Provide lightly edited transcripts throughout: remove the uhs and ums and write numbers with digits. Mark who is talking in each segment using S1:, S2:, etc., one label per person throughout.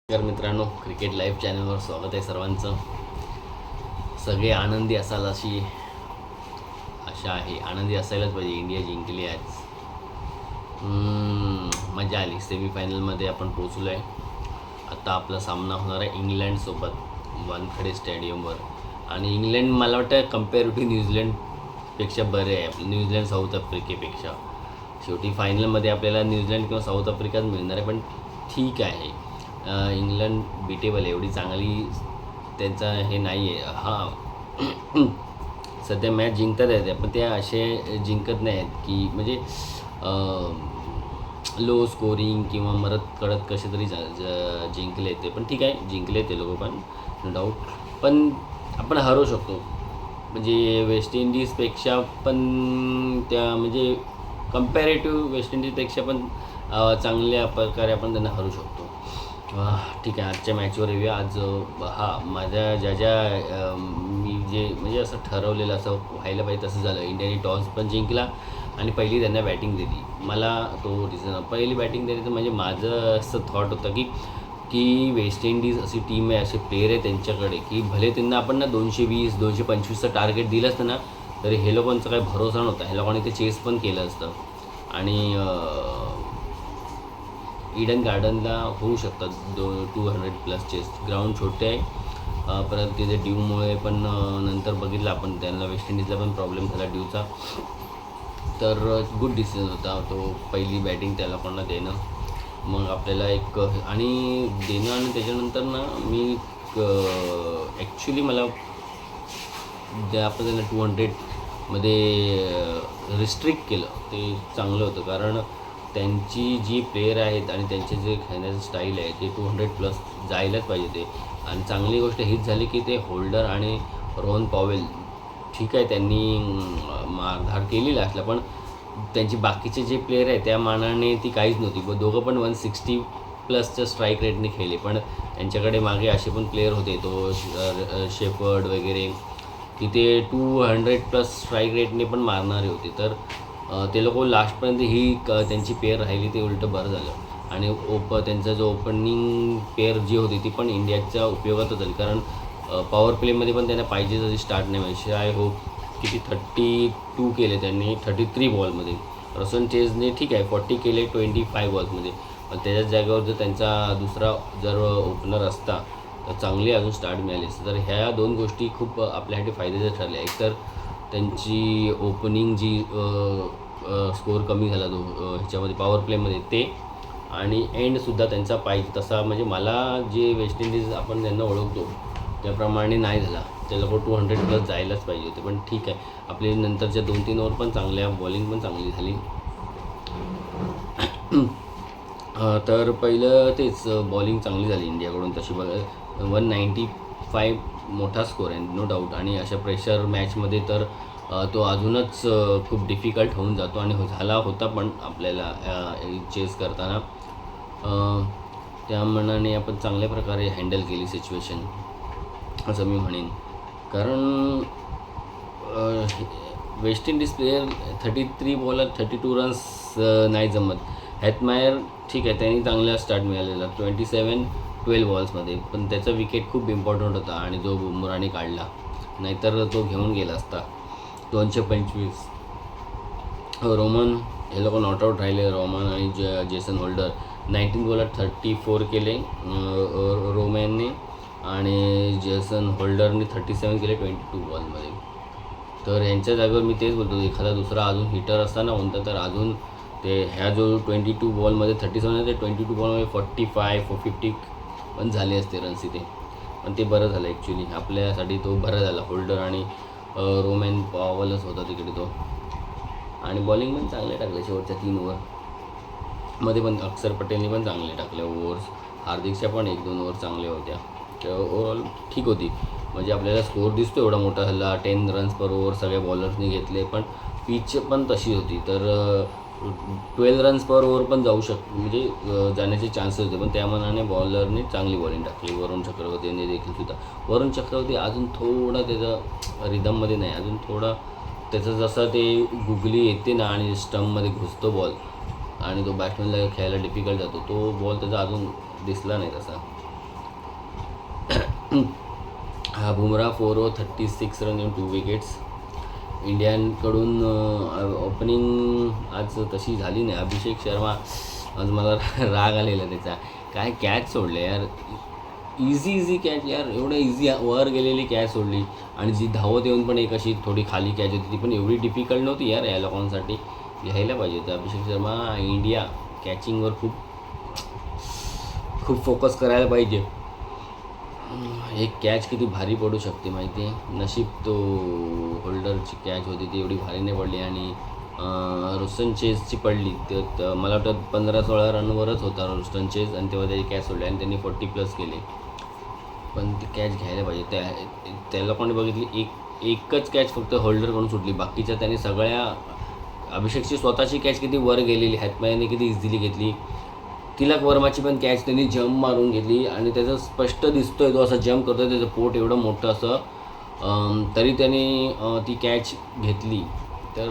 S1: नमस्कार मित्रांनो, cricket live चॅनलवर स्वागत आहे सर्वांचं. सगळे आनंदी असाल अशी आशा आहे. आनंदी असायलाच पाहिजे. इंडिया जिंकली आज. मजा आली. सेमीफायनलमध्ये आपण पोचलो आहे. आता आपला सामना होणार आहे इंग्लंडसोबत वानखेडे स्टॅडियमवर. आणि इंग्लंड मला वाटतं कम्पेअर न्यूझीलंडपेक्षा बरे आहे. आपलं न्यूझीलंड साऊथ आफ्रिकेपेक्षा. शेवटी फायनलमध्ये आपल्याला न्यूझीलंड किंवा साऊथ आफ्रिकाच मिळणार आहे, पण ठीक आहे. इंग्लंड बीटेबल आहे. एवढी चांगली त्यांचा हे नाही आहे. हां, सध्या मॅच जिंकतात आहेत, पण ते असे जिंकत नाही आहेत की म्हणजे लो स्कोरिंग किंवा मरत कडत कसे तरी जिंकले ते. पण ठीक आहे, जिंकले ते लोक पण, नो डाऊट. पण आपण हरवू शकतो. म्हणजे वेस्ट इंडिजपेक्षा पण त्या म्हणजे कम्पॅरेटिव्ह वेस्ट इंडिजपेक्षा पण चांगल्या प्रकारे आपण त्यांना हरू शकतो. ठीक आहे, आजच्या मॅचवर येऊया. आज माझ्या मी जे म्हणजे असं ठरवलेलं असं व्हायला पाहिजे तसं झालं. इंडियाने टॉस पण जिंकला आणि पहिली त्यांना बॅटिंग दिली. मला तो रिझन पहिली बॅटिंग दिली तर म्हणजे माझं असं थॉट होतं की वेस्ट इंडिज अशी टीम आहे, असे प्लेयर आहे त्यांच्याकडे की भले त्यांना आपण ना 220 225चं टार्गेट दिलं असतं ना, तरी हे लोकांचा काही भरोसा नव्हता. हे लोकांनी ते चेस पण केलं असतं. आणि ईडन गार्डनला होऊ शकतात 200+ चेस. ग्राउंड छोटे आहे. परत तिथे ड्यूमुळे पण नंतर बघितलं आपण, त्यांना वेस्ट इंडिजला पण प्रॉब्लेम झाला ड्यूचा. तर गुड डिसिजन होता तो पहिली बॅटिंग त्या लोकांना देणं. मग आपल्याला एक आणि देणं आणि त्याच्यानंतर ना मी ॲक्च्युली मला आपण त्यांना 200मध्ये रिस्ट्रिक्ट केलं ते चांगलं होतं. कारण त्यांची जी प्लेयर आहेत आणि त्यांचे जे खेळण्याचं स्टाईल आहे ते 200+ जायलाच पाहिजे ते. आणि चांगली गोष्ट हीच झाली की ते होल्डर आणि रोहन पॉवेल, ठीक आहे त्यांनी मारधाड केली लास्टला, पण त्यांची बाकीचे जे प्लेयर आहे त्या मानाने ती काहीच नव्हती. दोघं पण 160+ स्ट्राईक रेटने खेळले, पण त्यांच्याकडे मागे असे पण प्लेयर होते, तो शेफर्ड वगैरे, की ते 200+ स्ट्राईक रेटने पण मारणारे होते. तर ते लोक लास्टपर्यंत ही त्यांची पेअर राहिली, ते उलटं बरं झालं. आणि त्यांचा जो ओपनिंग पेअर जी होती ती पण इंडियाच्या उपयोगातच झाली. कारण पॉवर प्लेमध्ये पण त्यांना पाहिजे तशी स्टार्ट नाही व्हायची. आय होप किती 32 केले त्यांनी 33 बॉलमध्ये. रसन चेजने ठीक आहे 40 केले 25 बॉल्समध्ये. पण त्याच्याच जागेवर जर त्यांचा दुसरा जर ओपनर असता तर चांगली अजून स्टार्ट मिळाली असते. तर ह्या दोन गोष्टी खूप आपल्यासाठी फायद्याच्या ठरल्या. एकतर त्यांची ओपनिंग जी स्कोअर कमी झाला ह्याच्यामध्ये पॉवर प्लेमध्ये ते, आणि एंडसुद्धा त्यांचा पाहिजे तसा म्हणजे मला जे वेस्ट इंडिज आपण त्यांना ओळखतो त्याप्रमाणे नाही झाला. ते लोक 200+ जायलाच पाहिजे होते. पण ठीक आहे, आपले नंतरच्या 2-3 ओव्हर पण चांगल्या, बॉलिंग पण चांगली झाली. तर पहिलं तेच बॉलिंग चांगली झाली इंडियाकडून तशी बघा. 195 मोठा स्कोअर आहे नो डाऊट. आणि अशा प्रेशर मॅचमध्ये तर तो अजूनच खूप डिफिकल्ट होऊन जातो आणि झाला होता पण आपल्याला चेस करताना. त्या मनाने आपण चांगल्या प्रकारे हँडल केली सिच्युएशन असं मी म्हणेन. कारण West Indies player 33 bowler 32 runs नाही जमत. हॅथमायर ठीक आहे, त्यांनी चांगला स्टार्ट मिळालेला 27-12 बॉल्समध्ये, पण त्याचा विकेट खूप इम्पॉर्टंट होता आणि जो बुमराने काढला, नाहीतर तो घेऊन गेला असता 225. रोमन हे लोक नॉटआउट राहिले. रोमन आणि जेसन होल्डर 19 बॉलर 34 केले रोमॅनने, आणि जेसन होल्डरने 37 केले 22 बॉलमध्ये. तर यांच्या जागेवर मी तेच बोलतो, एखादा दुसरा अजून हिटर असताना कोणता तर अजून ते ह्या जो 22 बॉलमध्ये 37 ते 22 बॉलमध्ये 45-50 पण झाले असते रन्स इथे. पण ते बरं झालं ॲक्च्युली आपल्यासाठी, तो बरं झाला. होल्डर आणि रोमॅन पॉवलच होता तिकडे तो. आणि बॉलिंग पण चांगले टाकले शेवटच्या 3 ओव्हरमध्ये. पण अक्षर पटेलने पण चांगले टाकले ओव्हर्स. हार्दिकच्या पण 1-2 ओव्हर चांगल्या होत्या. तर ओव्हरऑल ठीक होती. म्हणजे आपल्याला स्कोअर दिसतो एवढा मोठा झाला, 10 रन्स पर ओव्हर सगळ्या बॉलर्सनी घेतले, पण पिच पण तशी होती. तर 12 रन्स पर ओव्हर पण जाऊ म्हणजे जाण्याचे चान्सेस होते. पण त्या मनाने बॉलरने चांगली बॉलिंग टाकली. वरुण चक्रवर्तीने देखील सुद्धा. वरुण चक्रवर्ती अजून थोडा त्याचा रिदममध्ये नाही, अजून थोडा त्याचं जसं ते गुगली येते ना आणि स्टंपमध्ये घुसतो बॉल आणि तो बॅट्समॅनला खेळायला डिफिकल्ट जातो, तो बॉल त्याचा अजून दिसला नाही तसा. हा Bumrah 4 over 36 run in 2 wickets. इंडियनकडून ओपनिंग आज तशी झाली नाही. अभिषेक शर्मा आज मला राग आलेला त्याचा, काय कॅच सोडले यार, इझी कॅच यार, एवढं इझी वर गेलेली कॅच सोडली. आणि जी धावत येऊन पण एक अशी थोडी खाली कॅच होती, ती पण एवढी डिफिकल्ट नव्हती यार या लोकांसाठी, घ्यायला पाहिजे होतं. अभिषेक शर्मा इंडिया कॅचिंगवर खूप फोकस करायला पाहिजे. एक कॅच किती भारी पडू शकते माहिती आहे. नशीब तो होल्डरची कॅच होती ती एवढी भारी नाही पडली. आणि रुस्टन चेजची पडली तर मला वाटतं 15-16 रनवरच होता रुस्टन चेज, आणि तेव्हा त्याची कॅच सोडली आणि त्यांनी 40+ केले. पण ती कॅच घ्यायला पाहिजे. त्या लोकांनी बघितली एकच कॅच फक्त होल्डरकडून सुटली, बाकीच्या त्यांनी सगळ्या, अभिषेकची स्वतःची कॅच किती वर गेलेली, हॅथमायरने किती इझिली घेतली. तिलक वर्माची पण कॅच त्यांनी जम्प मारून घेतली आणि त्याचं स्पष्ट दिसतोय तो असा जम्प करतोय, त्याचं पोट एवढं मोठं असं, तरी त्यांनी ती कॅच घेतली. तर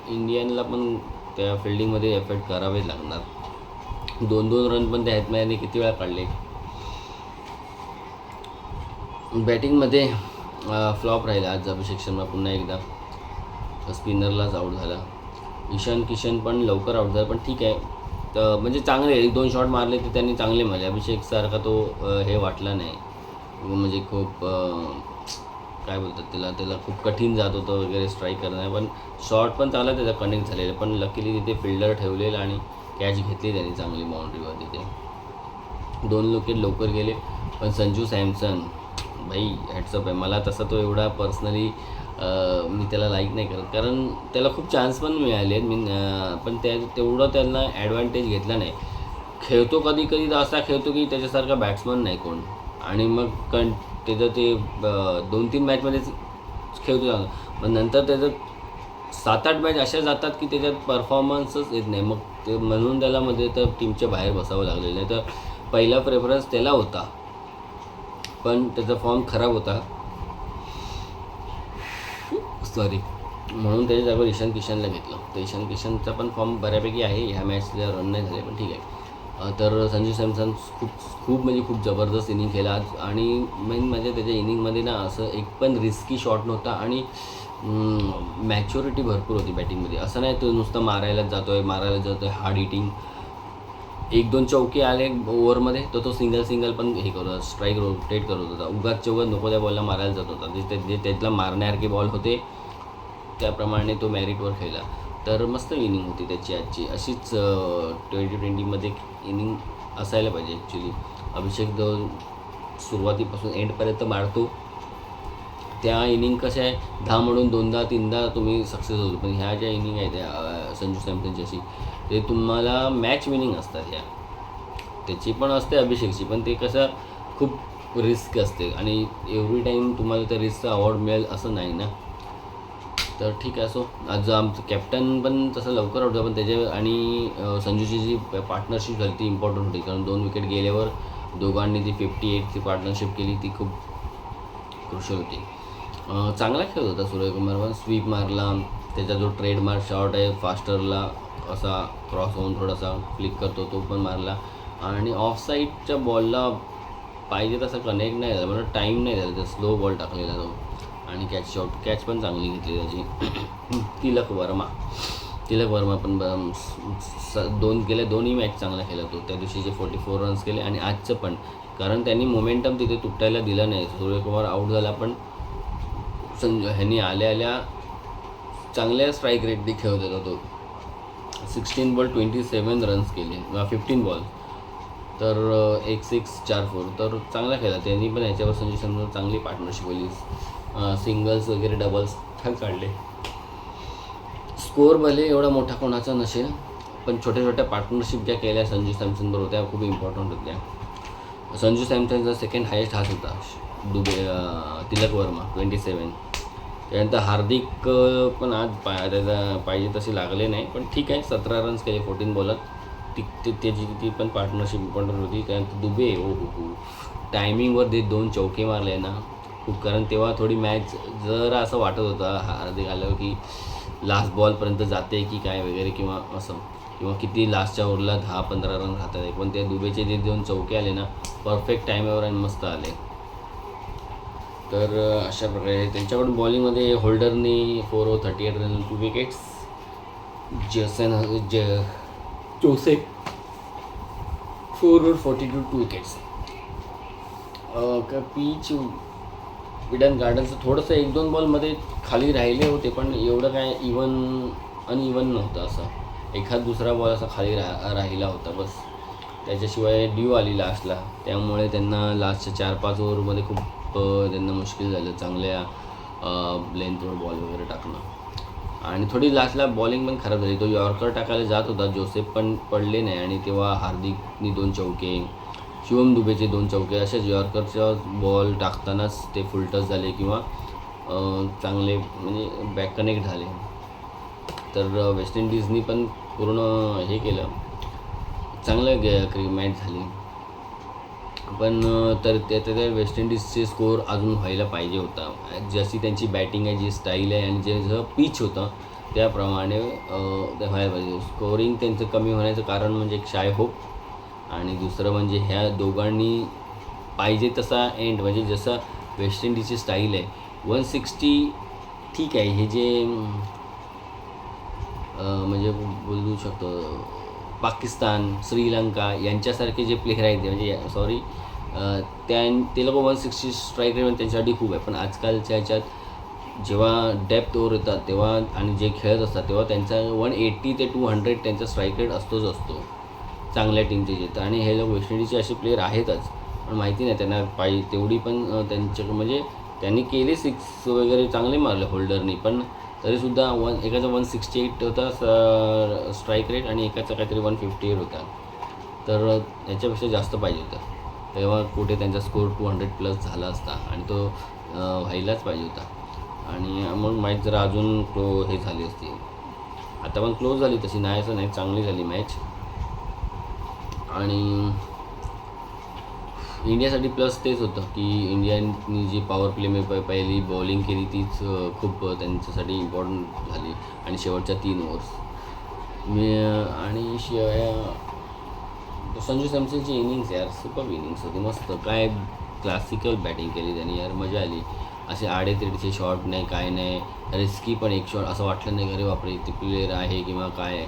S1: इंडियनला पण त्या फिल्डिंगमध्ये एफर्ट करावे लागणार. 2-2 रन पण त्या हॅथमायरने किती वेळा काढले. बॅटिंगमध्ये फ्लॉप राहिला आज अभिषेक शर्मा पुन्हा एकदा, स्पिनरलाच आऊट झाला. ईशान किशन पण लवकर आऊट झाला, पण ठीक आहे. तर म्हणजे चांगले 1-2 शॉट मारले ते त्यांनी चांगले मारले. अभिषेकसारखा तो हे वाटला नाही, म्हणजे खूप काय बोलतात त्याला खूप कठीण जात होतं वगैरे स्ट्राईक करणं. पण शॉट पण चांगला त्याचा कनेक्ट झालेला, पण लकीली तिथे फिल्डर ठेवलेला आणि कॅच घेतली त्यांनी चांगली बाउंड्रीवर. तिथे 2 विकेट लवकर गेले. पण संजू सॅमसन भाई हॅट्सअप आहे. मला तसा तो एवढा पर्सनली मी त्याला लाईक नाही करत, कारण त्याला खूप चान्स पण मिळाले पण तेवढं त्यांना ॲडव्हान्टेज घेतला नाही. खेळतो कधी तर असा खेळतो की त्याच्यासारखा बॅट्समन नाही कोण. आणि मग त्याचं ते 2-3 मॅचमध्येच खेळतो चांगलं, पण नंतर त्याचं 7-8 मॅच अशा जातात की त्याच्यात परफॉर्मन्सच येत नाही. मग ते म्हणून त्याला मध्ये तर टीमच्या बाहेर बसावं लागलेलं. नाही तर पहिला प्रेफरन्स त्याला होता, पण त्याचा फॉर्म खराब होता, सॉरी, म्हणून त्याच्या जागेवर ईशान किशनला घेतलं. तर ईशान किशनचा पण फॉर्म बऱ्यापैकी आहे. ह्या मॅचला रन नाही झाले, पण ठीक आहे. तर संजू सॅमसन खूप म्हणजे खूप जबरदस्त इनिंग केला आज. आणि मेन म्हणजे त्याच्या इनिंगमध्ये ना असं एक पण रिस्की शॉट नव्हता, आणि मॅच्युरिटी भरपूर होती बॅटिंगमध्ये. असं नाही तो नुसतं मारायलाच जातो आहे हार्ड हिटिंग. 1-2 चौके आले ओव्हरमध्ये तर तो सिंगल पण हे करत होता, स्ट्राईक रोटेट करत होता. उगाच चौघात नको त्या बॉलला मारायला जात होता. जे त्यातला मारण्यासारखे बॉल होते त्याप्रमाणे तो मॅरिटवर खेळला. तर मस्त इनिंग होती त्याची आजची. अशीच 2020मध्ये इनिंग असायला पाहिजे ॲक्च्युली. अभिषेक जो सुरुवातीपासून एंडपर्यंत मारतो त्या इनिंग कशा आहे, 10 म्हणून 2दा-3दा तुम्ही सक्सेस होतो. पण ह्या ज्या इनिंग आहेत त्या संजू सॅमसनची अशी, ते तुम्हाला मॅच विनिंग असतात. ह्या त्याची पण असते अभिषेकची, पण ते कसं खूप रिस्क असते आणि एव्हरी टाईम तुम्हाला त्या रिस्कचा अवॉर्ड मिळेल असं नाही ना. तर ठीक आहे. सो आज आमचं कॅप्टन पण तसं लवकर आउट झाला, पण त्याच्या आणि संजूची जी पार्टनरशिप झाली ती इम्पॉर्टंट होती, कारण 2 विकेट गेल्यावर दोघांनी ती 58ची पार्टनरशिप केली, ती खूप क्रुशल होती. चांगला खेळत होता सूर्यकुमार पण. स्वीप मारला, त्याचा जो ट्रेडमार्क शॉट आहे फास्टरला असा क्रॉस होऊन थोडासा फ्लिक करतो तो पण मारला. आणि ऑफ साईडच्या बॉलला पाहिजे तसा कनेक्ट नाही झाला, म्हणजे टाईम नाही झाला, तर स्लो बॉल टाकलेला तो. आणि कॅच पण चांगली घेतली त्याची. तिलक वर्मा पण 2 केले, दोन्ही मॅच चांगला खेळला तो. त्या दिवशीचे 44 रन्स केले आणि आजचं पण, कारण त्यांनी मोमेंटम तिथे तुटायला दिलं नाही. सूर्यकुमार आऊट झाला, पण ह्यांनी आल्या चांगल्या स्ट्राईक रेटने खेळत होता तो. 16 बॉल 27 रन्स केले, 15 बॉल, तर 1 6 4 4. तर चांगला खेळला त्यांनी पण. ह्याच्यावर संजू सॅमसन चांगली पार्टनरशिप केली, सिंगल्स वगैरे डबल्स काढले. स्कोअर भले एवढा मोठा कोणाचा नसेल, पण छोट्या पार्टनरशिप ज्या केल्या संजू सॅमसनबरोबर त्या खूप इम्पॉर्टंट होत्या. संजू सॅमसनचा सेकंड हायेस्ट हाच होता तिलक वर्मा 27. त्यानंतर हार्दिक पण आज त्याचा पाहिजे तसे लागले नाही, पण ठीक आहे. 17 रन्स केले 14 बॉलात. ती पण पार्टनरशिप इम्पॉर्टंट होती. त्यानंतर दुबे हो टायमिंगवर 2 चौके मारले ना खूप, कारण तेव्हा थोडी मॅच जरा असं वाटत होतं हार्दिक आल्यावर की लास्ट बॉलपर्यंत जाते की काय वगैरे, किंवा असं, किंवा किती लास्टच्या ओव्हरला 10-15 रन राहतात. पण ते दुबेचे जे 2 चौके आले ना परफेक्ट टाईमावर आणि मस्त आले. तर अशा प्रकारे त्यांच्याकडून बॉलिंगमध्ये होल्डरने 4 over 38 run 2 wickets, Joseph 4 over 42 2 wickets. Pitch Eden गार्डनचं थोडंसं 1-2 बॉलमध्ये खाली राहिले होते, पण एवढं काय अनइवन नव्हतं. असं एखाद दुसरा बॉल असा खाली राहिला होता बस. त्याच्याशिवाय ड्यू आली लास्टला, त्यामुळे त्यांना लास्टच्या 4-5 ओव्हरमध्ये खूप त्यांना मुश्किल झालं चांगल्या लेंथवर बॉल वगैरे टाकणं. आणि थोडी लास्टला बॉलिंग पण खराब झाली. तो यॉर्कर टाकायला जात होता जोसेफ, पण पडले नाही. आणि तेव्हा हार्दिकनी 2 चौके, शिवम दुबेचे 2 चौके, असेच यॉर्करच्या बॉल टाकतानाच ते फुल टच झाले किंवा चांगले म्हणजे बॅक कनेक्ट झाले. तर वेस्ट इंडिजनी पण पूर्ण हे केलं, चांगलं मॅच झाली. पण तर त्या वेस्ट इंडिजचे स्कोअर अजून व्हायला पाहिजे होता. जशी त्यांची बॅटिंग आहे, जी स्टाईल आहे आणि जे जसं पिच होतं त्याप्रमाणे ते व्हायला पाहिजे. स्कोअरिंग त्यांचं कमी होण्याचं कारण म्हणजे एक शाय होप, आणि दुसरं म्हणजे ह्या दोघांनी पाहिजे तसा एंड, म्हणजे जसं वेस्ट इंडिजची स्टाईल आहे 160 ठीक आहे. हे जे म्हणजे बोलू शकतो पाकिस्तान, श्रीलंका यांच्यासारखे जे प्लेयर आहेत, म्हणजे सॉरी ते लोक 160 स्ट्राईक रेट त्यांच्यासाठी खूप आहे. पण आजकालच्या ह्याच्यात जेव्हा डेप्थ ओव्हर येतात तेव्हा आणि जे खेळत असतात तेव्हा त्यांचा 180 ते 200 त्यांचा स्ट्राईक रेट असतो चांगल्या टीमचे येतं. आणि हे लोक वेस्ट इंडिजचे असे प्लेयर आहेतच, पण माहिती नाही त्यांना पाहिजे तेवढी पण त्यांच्या म्हणजे त्यांनी केले 6 वगैरे चांगले मारले होल्डरनी, पण तरीसुद्धा एकाचा 168 होता स्ट्राईक रेट आणि एकाचा काहीतरी 158 होता. तर याच्यापेक्षा जास्त पाहिजे होतं, तेव्हा कुठे त्यांचा स्कोअर 200+ झाला असता आणि तो व्हायलाच पाहिजे होता. आणि मग मॅच जरा अजून हे झाली असती. आता पण क्लोज झाली तशी, नाही असं नाही, चांगली झाली मॅच. आणि इंडियासाठी प्लस तेच होतं की इंडियानी जी पॉवर प्ले पहिली बॉलिंग केली तीच खूप त्यांच्यासाठी इम्पॉर्टंट झाली. आणि शेवटच्या 3 ओव्हर्स आणि संजू सॅमसनची इनिंग्स यार सुपर इनिंग्स होती, मस्त. काय क्लासिकल बॅटिंग केली त्यांनी यार, मजा आली. असे आडेतिरडीचे शॉट नाही, काय नाही, रिस्की पण एक शॉट असं वाटलं नाही अरे बापरे ते प्लेयर आहे किंवा काय आहे.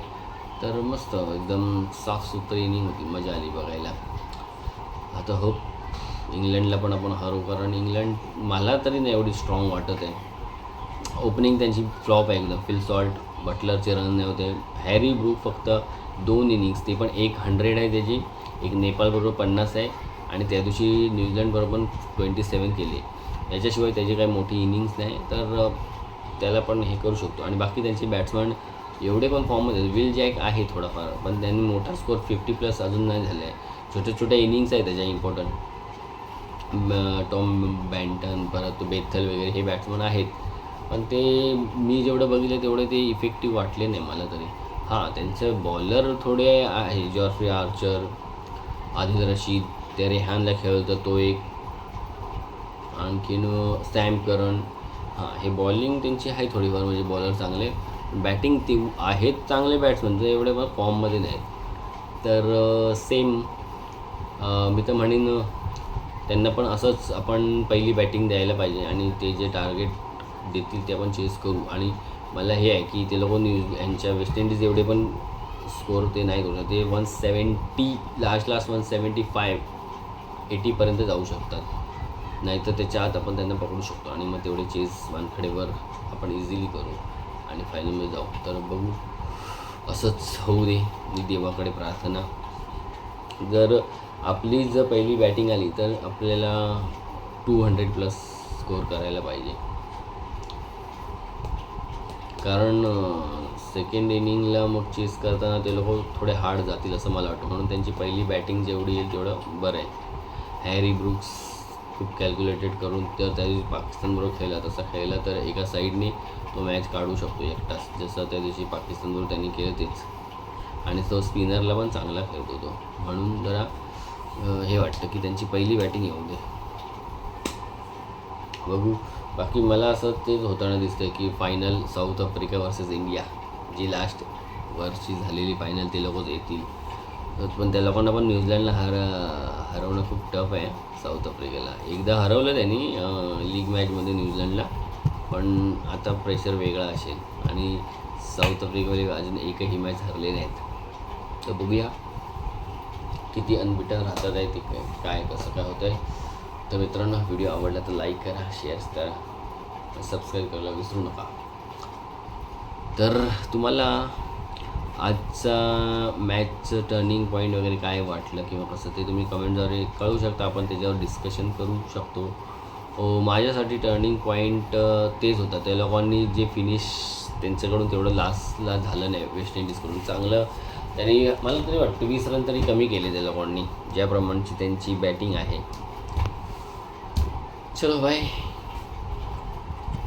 S1: तर मस्त एकदम साफसुथरी इनिंग होती, मजा आली बघायला. आता होप इंग्लंडला पण आपण हरवू, कारण इंग्लंड मला तरी नाही एवढी स्ट्रॉंग वाटत आहे. ओपनिंग त्यांची फ्लॉप आहे एकदम. फिल सॉल्ट, बटलरचे रन नाही होते. हॅरी ब्रूक फक्त 2 इनिंग्स, ते पण 100 आहे त्याची, एक नेपाळबरोबर 50 आहे आणि त्या दिवशी न्यूझीलंडबरोबर 27 केले. याच्याशिवाय त्याची काही मोठी इनिंग्स नाही, तर त्याला पण हे करू शकतो. आणि बाकी त्यांचे बॅट्समन एवढे पण फॉर्ममध्ये, विल जॅक आहे थोडाफार, पण त्यांनी मोठा स्कोअर 50+ अजून नाही झाला आहे. छोट्या इनिंग्स आहे त्याच्या इम्पॉर्टंट. टॉम बँटन, परत बेथल वगैरे हे बॅट्समन आहेत, पण ते मी जेवढं बघितलं तेवढे ते इफेक्टिव्ह वाटले नाही मला तरी. हां, त्यांचे बॉलर थोडे आहे, जॉफ्री आर्चर, आदिल रशीद, ते रेहानला खेळतं तो एक, आणखीन सॅम करन. हां, हे बॉलिंग त्यांची आहे थोडीफार, म्हणजे बॉलर चांगले. बॅटिंग ते आहेत चांगले बॅट्समन, ते एवढे पण फॉर्ममध्ये नाहीत. तर सेम मी तर म्हणेन त्यांना पण असंच आपण पहिली बॅटिंग द्यायला पाहिजे आणि ते जे टार्गेट देतील ते आपण चेस करू. आणि मला हे आहे की ते लोक यांच्या वेस्ट इंडिज एवढे पण स्कोअर ते नाही करू शकत. ते 170 लास्ट 175 80पर्यंत जाऊ शकतात, नाहीतर त्याच्या आत आपण त्यांना पकडू शकतो आणि मग तेवढे चेस वानखडेवर आपण इझिली करू आणि फायनलमध्ये जाऊ. तर बघू, असंच होऊ दे, मी देवाकडे प्रार्थना. जर आपली जर पहिली बॅटिंग आली तर आपल्याला 200+ स्कोअर करायला पाहिजे, कारण सेकंड इनिंगला मग चेस करताना ते लोक थोडे हार्ड जातील असं मला वाटतं. म्हणून त्यांची पहिली बॅटिंग जेवढी येईल तेवढं बरं आहे. हॅरी ब्रुक्स खूप कॅल्क्युलेटेड करून तर त्या दिवशी पाकिस्तानबरोबर खेळला, तसा खेळला तर एका साईडने तो मॅच काढू शकतो एकटाच, जसं त्या दिवशी पाकिस्तानबरोबर त्यांनी केलं तेच. आणि तो स्पिनरला पण चांगला खेळतो तो, म्हणून जरा हे वाटतं की त्यांची पहिली बॅटिंग येऊ दे, बघू. बाकी मला असं तेच होताना दिसतं की final South Africa versus India, जी लास्ट वर्षी झालेली फायनल ते लोकच येतील. पण त्या लोकांना पण न्यूझीलंडला हरवणं खूप टफ आहे साऊथ आफ्रिकेला. एकदा हरवलं त्यांनी लीग मॅचमध्ये न्यूझीलंडला, पण आता प्रेशर वेगळा असेल आणि साऊथ आफ्रिकेमध्ये अजून एकही मॅच हरले नाहीत. तर बघूया किती अनबिटन राहतात आहे ते काय कसं काय होतं आहे. तर मित्रांनो, व्हिडिओ आवडला तर लाईक करा, शेअर करा, सबस्क्राईब करायला विसरू नका. तर तुम्हाला आजचा मॅचचं टर्निंग पॉईंट वगैरे काय वाटलं किंवा कसं ते तुम्ही कमेंटद्वारे कळवू शकता. आपण त्याच्यावर डिस्कशन करू शकतो. माझ्यासाठी टर्निंग पॉईंट तेच होता, त्या लोकांनी जे फिनिश त्यांच्याकडून तेवढं लास्टला झालं नाही वेस्ट इंडिजकडून. चांगलं त्यांनी मला तरी वाटतं 20 रन तरी कमी केले त्या लोकांनी, ज्याप्रमाणेची त्यांची बॅटिंग आहे. चलो बाय.